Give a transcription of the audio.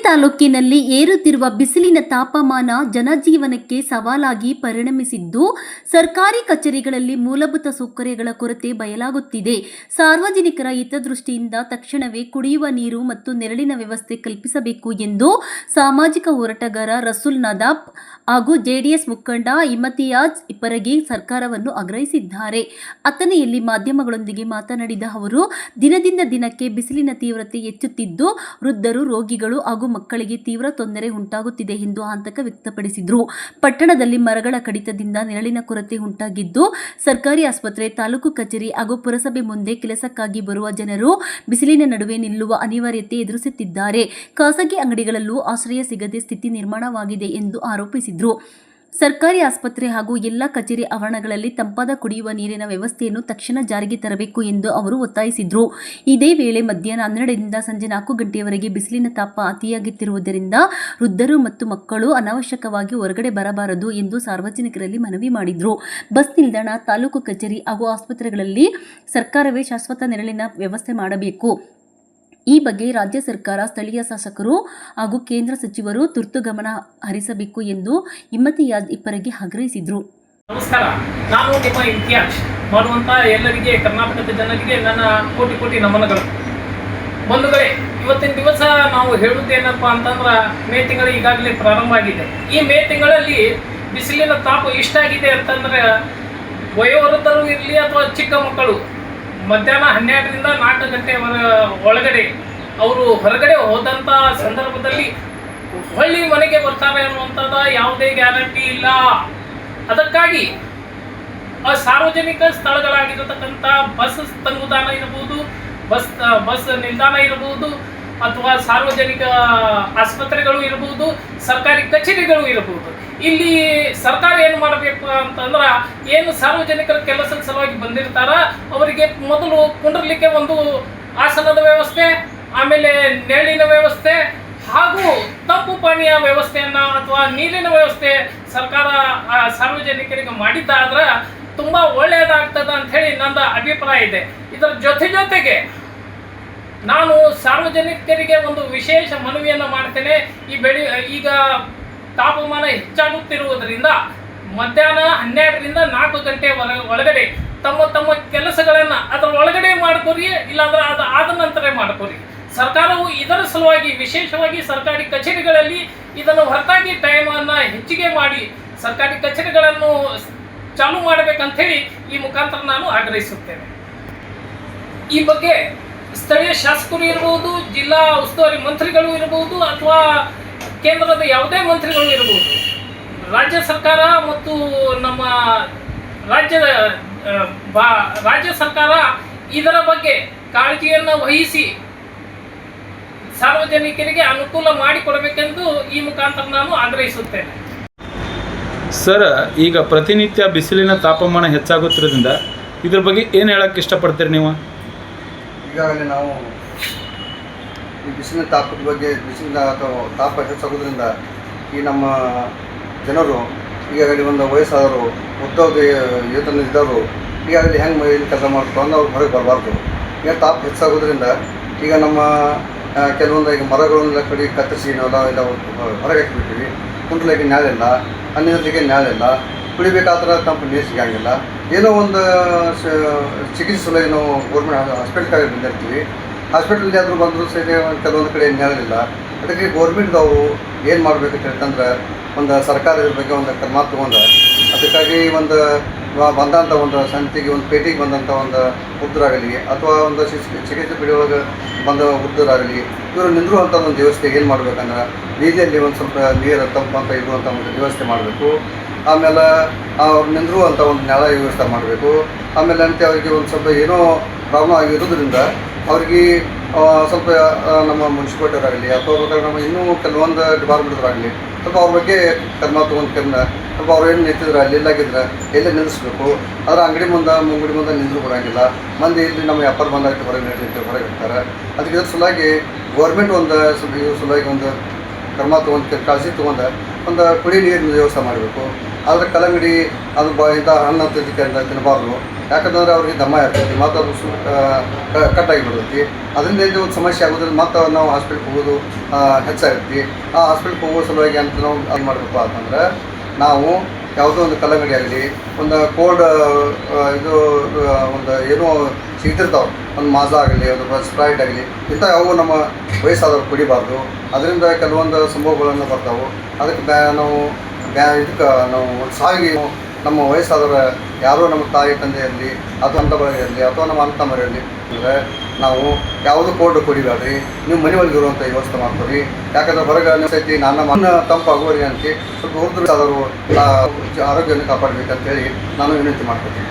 ತಾಲೂಕಿನಲ್ಲಿ ಏರುತ್ತಿರುವ ಬಿಸಿಲಿನ ತಾಪಮಾನ ಜನಜೀವನಕ್ಕೆ ಸವಾಲಾಗಿ ಪರಿಣಮಿಸಿದ್ದು, ಸರ್ಕಾರಿ ಕಚೇರಿಗಳಲ್ಲಿ ಮೂಲಭೂತ ಸೌಕರ್ಯಗಳ ಕೊರತೆ ಬಯಲಾಗುತ್ತಿದೆ. ಸಾರ್ವಜನಿಕರ ಹಿತದೃಷ್ಟಿಯಿಂದ ತಕ್ಷಣವೇ ಕುಡಿಯುವ ನೀರು ಮತ್ತು ನೆರಳಿನ ವ್ಯವಸ್ಥೆ ಕಲ್ಪಿಸಬೇಕು ಎಂದು ಸಾಮಾಜಿಕ ಹೋರಾಟಗಾರ ರಸೂಲ್ ನದಾಫ್ ಹಾಗೂ ಜೆಡಿಎಸ್ ಮುಖಂಡ ಇಮ್ತಿಯಾಜ್ ಇಪ್ಪರಗಿ ಸರ್ಕಾರವನ್ನು ಆಗ್ರಹಿಸಿದ್ದಾರೆ. ಅಥಣಿಯಲ್ಲಿ ಮಾಧ್ಯಮಗಳೊಂದಿಗೆ ಮಾತನಾಡಿದ ಅವರು, ದಿನದಿಂದ ದಿನಕ್ಕೆ ಬಿಸಿಲಿನ ತೀವ್ರತೆ ಹೆಚ್ಚುತ್ತಿದ್ದು, ವೃದ್ಧರು, ರೋಗಿಗಳು ಹಾಗೂ ಮಕ್ಕಳಿಗೆ ತೀವ್ರ ತೊಂದರೆ ಉಂಟಾಗುತ್ತಿದೆ ಎಂದು ಆತಂಕ ವ್ಯಕ್ತಪಡಿಸಿದರು. ಪಟ್ಟಣದಲ್ಲಿ ಮರಗಳ ಕಡಿತದಿಂದ ನೆರಳಿನ ಕೊರತೆ ಉಂಟಾಗಿದ್ದು, ಸರ್ಕಾರಿ ಆಸ್ಪತ್ರೆ, ತಾಲೂಕು ಕಚೇರಿ ಹಾಗೂ ಪುರಸಭೆ ಮುಂದೆ ಕೆಲಸಕ್ಕಾಗಿ ಬರುವ ಜನರು ಬಿಸಿಲಿನ ನಡುವೆ ನಿಲ್ಲುವ ಅನಿವಾರ್ಯತೆ ಎದುರಿಸುತ್ತಿದ್ದಾರೆ. ಖಾಸಗಿ ಅಂಗಡಿಗಳಲ್ಲೂ ಆಶ್ರಯ ಸಿಗದೆ ಸ್ಥಿತಿ ನಿರ್ಮಾಣವಾಗಿದೆ ಎಂದು ಆರೋಪಿಸಿದರು. ಸರ್ಕಾರಿ ಆಸ್ಪತ್ರೆ ಹಾಗೂ ಎಲ್ಲ ಕಚೇರಿ ಆವರಣಗಳಲ್ಲಿ ತಂಪಾದ ಕುಡಿಯುವ ನೀರಿನ ವ್ಯವಸ್ಥೆಯನ್ನು ತಕ್ಷಣ ಜಾರಿಗೆ ತರಬೇಕು ಎಂದು ಅವರು ಒತ್ತಾಯಿಸಿದರು. ಇದೇ ವೇಳೆ ಮಧ್ಯಾಹ್ನ 12ರಿಂದ ಸಂಜೆ 4 ಗಂಟೆಯವರೆಗೆ ಬಿಸಿಲಿನ ತಾಪ ಅತಿಯಾಗುತ್ತಿರುವುದರಿಂದ ವೃದ್ಧರು ಮತ್ತು ಮಕ್ಕಳು ಅನಾವಶ್ಯಕವಾಗಿ ಹೊರಗಡೆ ಬರಬಾರದು ಎಂದು ಸಾರ್ವಜನಿಕರಲ್ಲಿ ಮನವಿ ಮಾಡಿದರು. ಬಸ್ ನಿಲ್ದಾಣ, ತಾಲೂಕು ಕಚೇರಿ ಹಾಗೂ ಆಸ್ಪತ್ರೆಗಳಲ್ಲಿ ಸರ್ಕಾರವೇ ಶಾಶ್ವತ ನೆರಳಿನ ವ್ಯವಸ್ಥೆ ಮಾಡಬೇಕು. ಈ ಬಗ್ಗೆ ರಾಜ್ಯ ಸರ್ಕಾರ, ಸ್ಥಳೀಯ ಶಾಸಕರು ಹಾಗೂ ಕೇಂದ್ರ ಸಚಿವರು ತುರ್ತು ಗಮನ ಹರಿಸಬೇಕು ಎಂದು ಇಮ್ತಿಯಾಜ್ ಇಪ್ಪರಗಿ ಆಗ್ರಹಿಸಿದರು. ನಮಸ್ಕಾರ, ನಾನು ನಿಮ್ಮ ಇಮ್ತಿಯಾಜ್. ಮಾಡುವಂಥ ಎಲ್ಲರಿಗೆ, ಕರ್ನಾಟಕದ ಜನರಿಗೆ ನನ್ನ ಕೋಟಿ ಕೋಟಿ ನಮನಗಳು. ಬಂಧುಗಳೇ, ಇವತ್ತಿನ ದಿವಸ ನಾವು ಹೇಳುವುದೇನಪ್ಪ ಅಂತಂದ್ರೆ, ಮೇ ತಿಂಗಳು ಈಗಾಗಲೇ ಪ್ರಾರಂಭ ಆಗಿದೆ. ಈ ಮೇ ತಿಂಗಳಲ್ಲಿ ಬಿಸಿಲಿನ ತಾಪ ಎಷ್ಟಾಗಿದೆ ಅಂತಂದ್ರೆ, ವಯೋವೃದ್ಧರು ಇರಲಿ ಅಥವಾ ಚಿಕ್ಕ ಮಕ್ಕಳು ಮಧ್ಯಾಹ್ನ 12ರಿಂದ 4 ಗಂಟೆ ಒಳಗಡೆ ಅವರು ಹೊರಗಡೆ ಹೋದಂಥ ಸಂದರ್ಭದಲ್ಲಿ ಹೊಳ್ಳಿ ಮನೆಗೆ ಬರ್ತಾರೆ ಅನ್ನುವಂಥದ್ದು ಯಾವುದೇ ಗ್ಯಾರಂಟಿ ಇಲ್ಲ. ಅದಕ್ಕಾಗಿ ಸಾರ್ವಜನಿಕ ಸ್ಥಳಗಳಾಗಿರತಕ್ಕಂಥ ಬಸ್ ತಂಗುದಾಣ ಇರಬಹುದು, ಬಸ್ ನಿಲ್ದಾಣ ಇರಬಹುದು, ಅಥವಾ ಸಾರ್ವಜನಿಕ ಆಸ್ಪತ್ರೆಗಳು ಇರಬಹುದು, ಸರ್ಕಾರಿ ಕಚೇರಿಗಳು ಇರಬಹುದು. ಇಲ್ಲಿ ಸರ್ಕಾರ ಏನು ಮಾಡಬೇಕು ಅಂತಂದ್ರೆ, ಏನು ಸಾರ್ವಜನಿಕರ ಕೆಲಸದ ಸಲುವಾಗಿ ಬಂದಿರ್ತಾರ ಅವರಿಗೆ ಮೊದಲು ಕುಂಡ್ರಲಿಕ್ಕೆ ಒಂದು ಆಸನದ ವ್ಯವಸ್ಥೆ, ಆಮೇಲೆ ನೆರಳಿನ ವ್ಯವಸ್ಥೆ ಹಾಗೂ ತಂಪು ಪಾನೀಯ ವ್ಯವಸ್ಥೆಯನ್ನ ಅಥವಾ ನೀರಿನ ವ್ಯವಸ್ಥೆ ಸರ್ಕಾರ ಸಾರ್ವಜನಿಕರಿಗೆ ಮಾಡಿದ್ದಾದ್ರೆ ತುಂಬಾ ಒಳ್ಳೆಯದಾಗ್ತದೆ ಅಂತ ಹೇಳಿ ನನ್ನ ಅಭಿಪ್ರಾಯ ಇದೆ. ಇದರ ಜೊತೆಗೆ ನಾನು ಸಾರ್ವಜನಿಕರಿಗೆ ಒಂದು ವಿಶೇಷ ಮನವಿಯನ್ನು ಮಾಡ್ತೇನೆ. ಈಗ ತಾಪಮಾನ ಹೆಚ್ಚಾಗುತ್ತಿರುವುದರಿಂದ ಮಧ್ಯಾಹ್ನ 12ರಿಂದ 4 ಗಂಟೆ ಒಳಗಡೆ ತಮ್ಮ ಕೆಲಸಗಳನ್ನು ಅದರ ಒಳಗಡೆ ಮಾಡ್ಕೋರಿ, ಇಲ್ಲಾಂದ್ರೆ ಅದು ಆದ ನಂತರ ಮಾಡ್ಕೋರಿ. ಸರ್ಕಾರವು ಇದರ ಸಲುವಾಗಿ ವಿಶೇಷವಾಗಿ ಸರ್ಕಾರಿ ಕಚೇರಿಗಳಲ್ಲಿ ಇದನ್ನು ಹೊರತಾಗಿ ಟೈಮನ್ನು ಹೆಚ್ಚಿಗೆ ಮಾಡಿ ಸರ್ಕಾರಿ ಕಚೇರಿಗಳನ್ನು ಚಾಲೂ ಮಾಡಬೇಕಂತೇಳಿ ಈ ಮುಖಾಂತರ ನಾನು ಆಗ್ರಹಿಸುತ್ತೇನೆ. ಈ ಬಗ್ಗೆ ಸ್ಥಳೀಯ ಶಾಸಕರು ಇರಬಹುದು, ಜಿಲ್ಲಾ ಉಸ್ತುವಾರಿ ಮಂತ್ರಿಗಳು ಇರಬಹುದು, ಅಥವಾ ಕೇಂದ್ರದ ಯಾವುದೇ ಮಂತ್ರಿಗಳು ಇರಬಹುದು, ರಾಜ್ಯ ಸರ್ಕಾರ ಮತ್ತು ನಮ್ಮ ರಾಜ್ಯ ಸರ್ಕಾರ ಇದರ ಬಗ್ಗೆ ಕಾಳಜಿಯನ್ನು ವಹಿಸಿ ಸಾರ್ವಜನಿಕರಿಗೆ ಅನುಕೂಲ ಮಾಡಿಕೊಡಬೇಕೆಂದು ಈ ಮುಖಾಂತರ ನಾನು ಆಗ್ರಹಿಸುತ್ತೇನೆ. ಸರ್, ಈಗ ಪ್ರತಿನಿತ್ಯ ಬಿಸಿಲಿನ ತಾಪಮಾನ ಹೆಚ್ಚಾಗುತ್ತಿರೋದ್ರಿಂದ ಇದ್ರ ಬಗ್ಗೆ ಏನು ಹೇಳಕ್ಕೆ ಇಷ್ಟಪಡ್ತೀರಿ ನೀವು? ಈಗಾಗಲೇ ನಾವು ಈ ಬಿಸಿಲಿನ ತಾಪದ ಬಗ್ಗೆ, ಬಿಸಿಲಿನ ಅಥವಾ ತಾಪ ಹೆಚ್ಚಾಗೋದ್ರಿಂದ ಈ ನಮ್ಮ ಜನರು ಈಗಾಗಲೇ ಒಂದು ವಯಸ್ಸಾದವರು, ವೇತನದಿದ್ದವರು ಈಗಾಗಲೇ ಹೆಂಗೆ ಇಲ್ಲಿ ಕೆಲಸ ಮಾಡ್ಕೊಂಡು ಅವ್ರು ಹೊರಗೆ ಬರಬಾರ್ದು. ಈಗ ತಾಪ ಹೆಚ್ಚಾಗೋದ್ರಿಂದ ಈಗ ನಮ್ಮ ಕೆಲವೊಂದು ಈಗ ಮರಗಳನ್ನೆಲ್ಲ ಕಡೆ ಕತ್ತರಿಸಿ ನಾವೆಲ್ಲ ಹೊರಗೆ ಹಾಕಿಬಿಡ್ತೀವಿ. ಕುಂಟ್ಲಿಕ್ಕೆ ನ್ಯಾಳಿಲ್ಲ, ಅನ್ನೋದಕ್ಕೆ ನ್ಯಾಳಿಲ್ಲ, ಕುಡಿಬೇಕಾದ್ರೆ ತಂಪು ನೀರು ಸಿಗಂಗಿಲ್ಲ. ಏನೋ ಒಂದು ಚಿಕಿತ್ಸೆ ಸಲುವಾಗಿ ನಾವು ಗೌರ್ಮೆಂಟ್ ಹಾಸ್ಪಿಟ್ಲ್ಗೆ ಬಂದಿರ್ತೀವಿ. ಹಾಸ್ಪಿಟಲ್ಗೆ ಆದರೂ ಬಂದರೂ ಸರಿ ಕೆಲವೊಂದು ಕಡೆ ನ್ಯಾಳಿಲ್ಲ. ಅದಕ್ಕೆ ಗೌರ್ಮೆಂಟ್ದವರು ಏನು ಮಾಡಬೇಕಂತ ಹೇಳ್ತಂದ್ರೆ, ಒಂದು ಸರ್ಕಾರದ ಬಗ್ಗೆ ಒಂದು ಕ್ರಮ ತೊಗೊಂಡು ಅದಕ್ಕಾಗಿ ಒಂದು ಬಂದಂಥ ಒಂದು ಸಂತಿಗೆ, ಒಂದು ಪೇಟೆಗೆ ಬಂದಂಥ ಒಂದು ವೃದ್ಧರಾಗಲಿ ಅಥವಾ ಒಂದು ಚಿಕಿತ್ಸೆ ಪಡೆಯುವಾಗ ಬಂದ ವೃದ್ಧರಾಗಲಿ ಇವರು ನಿಂದಿರುವಂಥ ಒಂದು ವ್ಯವಸ್ಥೆ ಏನು ಮಾಡಬೇಕಂದ್ರೆ, ಬೀದಿಯಲ್ಲಿ ಒಂದು ಸ್ವಲ್ಪ ನೀರು ತಂಪಂತ ಇರುವಂಥ ಒಂದು ವ್ಯವಸ್ಥೆ ಮಾಡಬೇಕು. ಆಮೇಲೆ ಅವ್ರು ನಿಂದಿರುವಂಥ ಒಂದು ನೆಲ ವ್ಯವಸ್ಥೆ ಮಾಡಬೇಕು. ಆಮೇಲೆ ಅಂತ ಅವರಿಗೆ ಒಂದು ಸ್ವಲ್ಪ ಏನೋ ಪ್ರಾಬ್ಲಮ್ ಆಗಿರೋದ್ರಿಂದ ಅವ್ರಿಗೆ ಸ್ವಲ್ಪ ನಮ್ಮ ಮುನ್ಸಿಪಾಲ್ಟಿಯವರಾಗಲಿ ಅಥವಾ ನಮ್ಮ ಇನ್ನೂ ಕೆಲವೊಂದು ಡಿಪಾರ್ಟ್ಮೆಂಟ್ದವರಾಗಲಿ ಸ್ವಲ್ಪ ಅವ್ರ ಬಗ್ಗೆ ಕ್ರಮ ತೊಗೊಂಡ್ಕಂದ್ರೆ ಸ್ವಲ್ಪ ಅವ್ರು ಏನು ನಿಂತಿದ್ರೆ ಅಲ್ಲಿ ಇಲ್ಲಾಗಿದ್ರೆ ಎಲ್ಲೇ ನಿಲ್ಲಿಸ್ಬೇಕು. ಆದರೆ ಅಂಗಡಿ ಮುಂದೆ ನಿಂದ್ರು ಕೊಡೋಂಗಿಲ್ಲ. ಮಂದಿ ಇಲ್ಲಿ ನಮ್ಮ ವ್ಯಾಪಾರ ಬಂದಾಗಿ ಹೊರಗೆ ಹೊರಗೆ ಇರ್ತಾರೆ. ಅದಕ್ಕೆ ಇದ್ರ ಸಲುವಾಗಿ ಗೌರ್ಮೆಂಟ್ ಒಂದು ಇದ್ರ ಸಲುವಾಗಿ ಒಂದು ಕ್ರಮ ತೊಗೊಂಡು ಕಾಳಜಿ ತೊಗೊಂಡು ಒಂದು ಕುಡಿ ನೀರಿನ ವ್ಯವಸ್ಥೆ ಮಾಡಬೇಕು. ಆದರೆ ಕಲ್ಲಂಗಡಿ ಅದು ಇಂಥ ಹಣ್ಣು ತಿನ್ನಬಾರ್ದು. ಯಾಕಂತಂದ್ರೆ ಅವ್ರಿಗೆ ದಮ್ಮ ಇರ್ತೈತಿ ಮತ್ತು ಅದು ಕಟ್ಟಾಗಿ ಬಿಡ್ತೈತಿ. ಅದರಿಂದ ಇದು ಒಂದು ಸಮಸ್ಯೆ ಆಗೋದ್ರಿಂದ ಮತ್ತು ನಾವು ಹಾಸ್ಪಿಟ್ಲ್ಗೆ ಹೋಗೋದು ಹೆಚ್ಚಾಗಿರ್ತಿ. ಆ ಹಾಸ್ಪಿಟ್ಲ್ಗೆ ಹೋಗೋ ಸಲುವಾಗಿ ಅಂತ ನಾವು ಏನು ಮಾಡಬೇಕು ಅಂತಂದ್ರೆ ನಾವು ಯಾವುದೋ ಒಂದು ಕಲ್ಲಂಗಡಿ ಆಗಲಿ, ಒಂದು ಕೋಲ್ಡ್ ಇದು ಒಂದು ಏನೋ ಸಿಗ್ತಿರ್ತಾವೆ, ಒಂದು ಮಾಜಾ ಆಗಲಿ, ಒಂದು ಸ್ಪ್ರೈಟ್ ಆಗಲಿ, ಇಂಥ ಯಾವುವು ನಮ್ಮ ವಯಸ್ಸಾದವ್ರು ಕುಡಿಬಾರ್ದು. ಅದರಿಂದ ಕೆಲವೊಂದು ಸಂಭವಗಳನ್ನು ಬರ್ತಾವೆ. ಅದಕ್ಕೆ ನಾವು ಇದಕ್ಕೆ ನಾವು ಉತ್ಸಾಹಿ ನಮ್ಮ ವಯಸ್ಸಾದವರ ಯಾರೋ ನಮ್ಮ ತಾಯಿ ತಂದೆ ಇರಲಿ ಅಥವಾ ಅಂತ ಇರಲಿ ಅಥವಾ ನಮ್ಮ ಅಣ್ಣ ತಮ್ಮರು ಇರಲಿ ಅಂದರೆ ನಾವು ಯಾವುದೂ ಕೋಲ್ಡ್ ಕುಡಿಬೇಡ್ರಿ, ನೀವು ಮನೆ ಒಳಗೆ ಇರುವಂಥ ವ್ಯವಸ್ಥೆ ಮಾಡ್ಕೊರಿ. ಯಾಕಂದ್ರೆ ಹೊರಗೆ ಅನಿಸ್ತೈತಿ ನನ್ನ ಮಣ್ಣು ತಂಪಾಗುವರಿ ಅಂತ ಸ್ವಲ್ಪ ವೃದ್ಧರಾದವರು ಆರೋಗ್ಯವನ್ನು ಕಾಪಾಡಬೇಕಂತೇಳಿ ನಾನು ವಿನಂತಿ ಮಾಡ್ಕೊತೀನಿ.